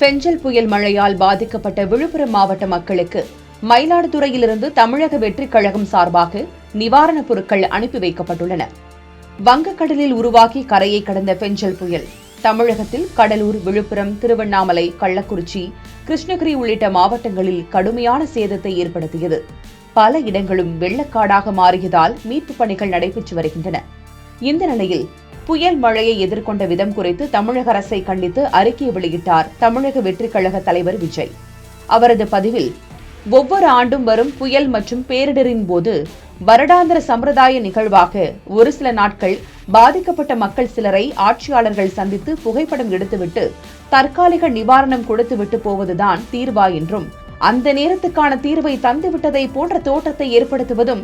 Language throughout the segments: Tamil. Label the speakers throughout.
Speaker 1: பெஞ்சல் புயல் மழையால் பாதிக்கப்பட்ட விழுப்புரம் மாவட்ட மக்களுக்கு மயிலாடுதுறையிலிருந்து தமிழக வெற்றிக் கழகம் சார்பாக நிவாரணப் பொருட்கள் அனுப்பி வைக்கப்பட்டுள்ளன. வங்கக்கடலில் உருவாகி கரையை கடந்த பெஞ்சல் புயல் தமிழகத்தில் கடலூர், விழுப்புரம், திருவண்ணாமலை, கள்ளக்குறிச்சி, கிருஷ்ணகிரி உள்ளிட்ட மாவட்டங்களில் கடுமையான சேதத்தை ஏற்படுத்தியது. பல இடங்களும் வெள்ளக்காடாக மாறியதால் மீட்புப் பணிகள் நடைபெற்று வருகின்றன. இந்த நிலையில் புயல் மழையை எதிர்கொண்ட விதம் குறித்து தமிழக அரசை கண்டித்து அறிக்கை வெளியிட்டார் தமிழக வெற்றிக் கழக தலைவர் விஜய். அவரது பதிவில், ஒவ்வொரு ஆண்டும் வரும் புயல் மற்றும் பேரிடரின் போது வருடாந்திர சம்பிரதாய நிகழ்வாக ஒரு சில நாட்கள் பாதிக்கப்பட்ட மக்கள் சிலரை ஆட்சியாளர்கள் சந்தித்து புகைப்படம் எடுத்துவிட்டு தற்காலிக நிவாரணம் கொடுத்துவிட்டு போவதுதான் தீர்வா என்றும், அந்த நேரத்துக்கான தீர்வை தந்துவிட்டதை போன்ற தோற்றத்தை ஏற்படுத்துவதும்,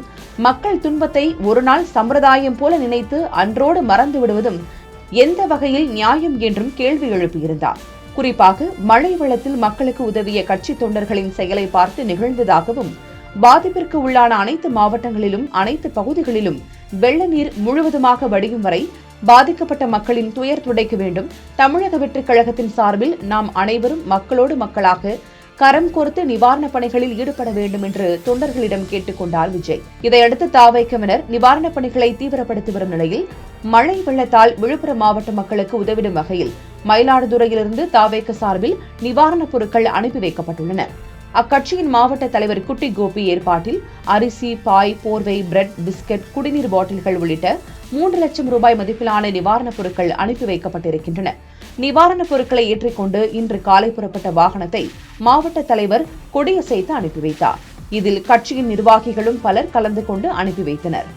Speaker 1: மக்கள் துன்பத்தை ஒரு நாள் சம்பிரதாயம் போல நினைத்து அன்றோடு மறந்து விடுவதும் எந்த வகையில் நியாயம் என்றும் கேள்வி எழுப்பியிருந்தார். குறிப்பாக மழை வெள்ளத்தில் மக்களுக்கு உதவிய கட்சி தொண்டர்களின் செயலை பார்த்து நிகழ்ந்ததாகவும், பாதிப்பிற்கு உள்ளான அனைத்து மாவட்டங்களிலும் அனைத்து பகுதிகளிலும் வெள்ள நீர் முழுவதுமாக வடியும் வரை பாதிக்கப்பட்ட மக்களின் துயர் துடைக்க வேண்டும். தமிழக வெற்றிக் கழகத்தின் சார்பில் நாம் அனைவரும் மக்களோடு மக்களாக கரம் கோர்த்து நிவாரணப் பணிகளில் ஈடுபட வேண்டும் என்று தொண்டர்களிடம் கேட்டுக் கொண்டார் விஜய். இதையடுத்து தாவைக்கவினர் நிவாரணப் பணிகளை தீவிரப்படுத்தி வரும் நிலையில் மழை வெள்ளத்தால் விழுப்புரம் மாவட்ட மக்களுக்கு உதவிடும் வகையில் மயிலாடுதுறையிலிருந்து தாவேக்க சார்பில் நிவாரணப் பொருட்கள் அனுப்பி வைக்கப்பட்டுள்ளன. அக்கட்சியின் மாவட்ட தலைவர் குட்டி கோபி ஏற்பாட்டில் அரிசி, பாய், போர்வை, பிரெட், பிஸ்கட், குடிநீர் பாட்டில்கள் உள்ளிட்ட 3 லட்சம் ரூபாய் மதிப்பிலான நிவாரணப் பொருட்கள் அனுப்பி வைக்கப்பட்டிருக்கின்றன. நிவாரணப் பொருட்களை ஏற்றிக்கொண்டு இன்று காலை புறப்பட்ட வாகனத்தை மாவட்ட தலைவர் கொடியசைத்து அனுப்பி வைத்தார். இதில் கட்சியின் நிர்வாகிகளும் பலர் கலந்து கொண்டு அனுப்பி வைத்தனர்.